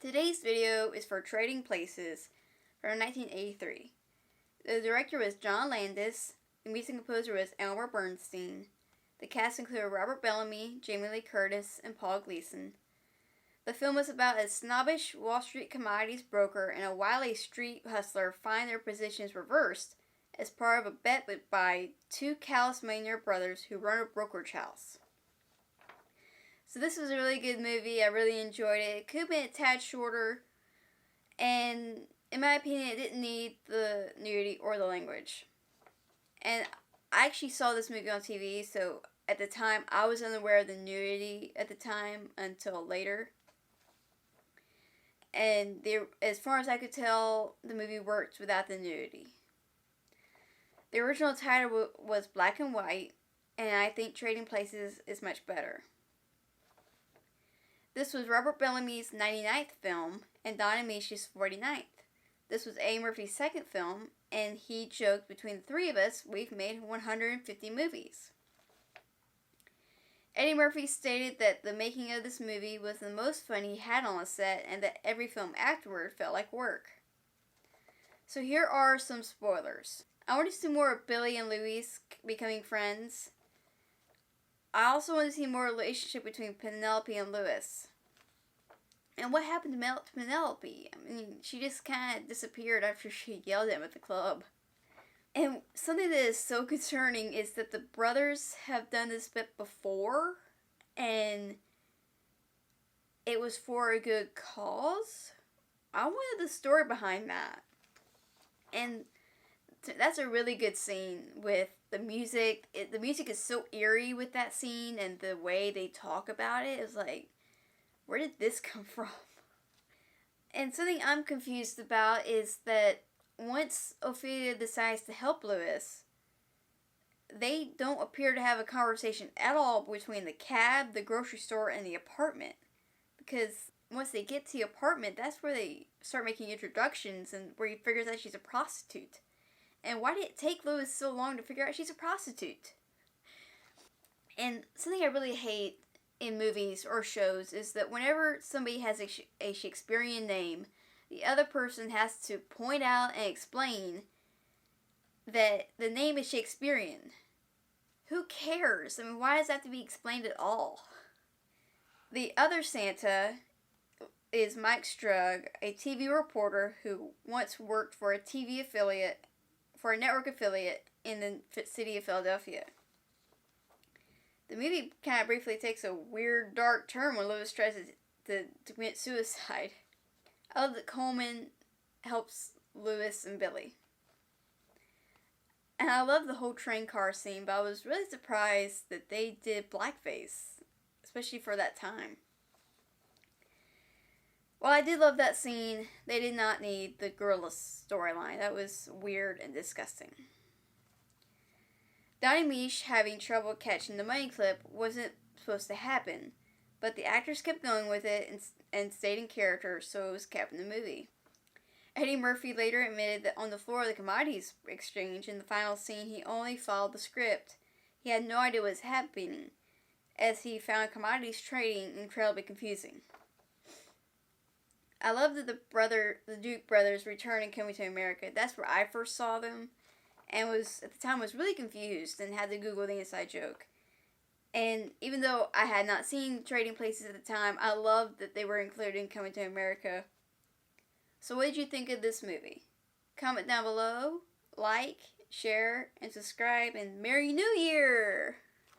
Today's video is for Trading Places from 1983. The director was John Landis, the music composer was Elmer Bernstein, the cast included Robert Bellamy, Jamie Lee Curtis, and Paul Gleason. The film was about a snobbish Wall Street commodities broker and a wily street hustler find their positions reversed as part of a bet by two callous millionaire brothers who run a brokerage house. So this was a really good movie. I really enjoyed it. It could have been a tad shorter, and in my opinion, it didn't need the nudity or the language. And I actually saw this movie on TV, so at the time, I was unaware of the nudity at the time until later. And as far as I could tell, the movie worked without the nudity. The original title was Black and White, and I think Trading Places is much better. This was Robert Bellamy's 99th film and Don Ameche's 49th. This was Eddie Murphy's second film, and he joked, between the three of us, we've made 150 movies. Eddie Murphy stated that the making of this movie was the most fun he had on a set, and that every film afterward felt like work. So here are some spoilers. I want to see more of Billy and Louis becoming friends. I also want to see more relationship between Penelope and Louis. And what happened to Penelope? I mean, she just kind of disappeared after she yelled at him at the club. And something that is so concerning is that the brothers have done this bit before, and it was for a good cause. I wanted the story behind that. And that's a really good scene with the music. The music is so eerie with that scene, and the way they talk about it is like, where did this come from? And something I'm confused about is that once Ophelia decides to help Louis, they don't appear to have a conversation at all between the cab, the grocery store, and the apartment. Because once they get to the apartment, that's where they start making introductions and where he figures out she's a prostitute. And why did it take Louis so long to figure out she's a prostitute? And something I really hate in movies or shows is that whenever somebody has a Shakespearean name, the other person has to point out and explain that the name is Shakespearean. Who cares? I mean, why does that have to be explained at all? The other Santa is Mike Strug, a TV reporter who once worked for a network affiliate in the city of Philadelphia. The movie kind of briefly takes a weird, dark turn when Louis tries to commit suicide. I love that Coleman helps Louis and Billy. And I love the whole train car scene, but I was really surprised that they did blackface, especially for that time. While I did love that scene, they did not need the gorilla storyline. That was weird and disgusting. Don Ameche having trouble catching the money clip wasn't supposed to happen, but the actors kept going with it and stayed in character, so it was kept in the movie. Eddie Murphy later admitted that on the floor of the Comedies exchange in the final scene, he only followed the script. He had no idea what was happening, as he found Comedies trading incredibly confusing. I love that the Duke brothers returned in Coming to America. That's where I first saw them, and at the time was really confused and had to Google the inside joke. And even though I had not seen Trading Places at the time, I loved that they were included in Coming to America. So what did you think of this movie? Comment down below, like, share, and subscribe, and Merry New Year!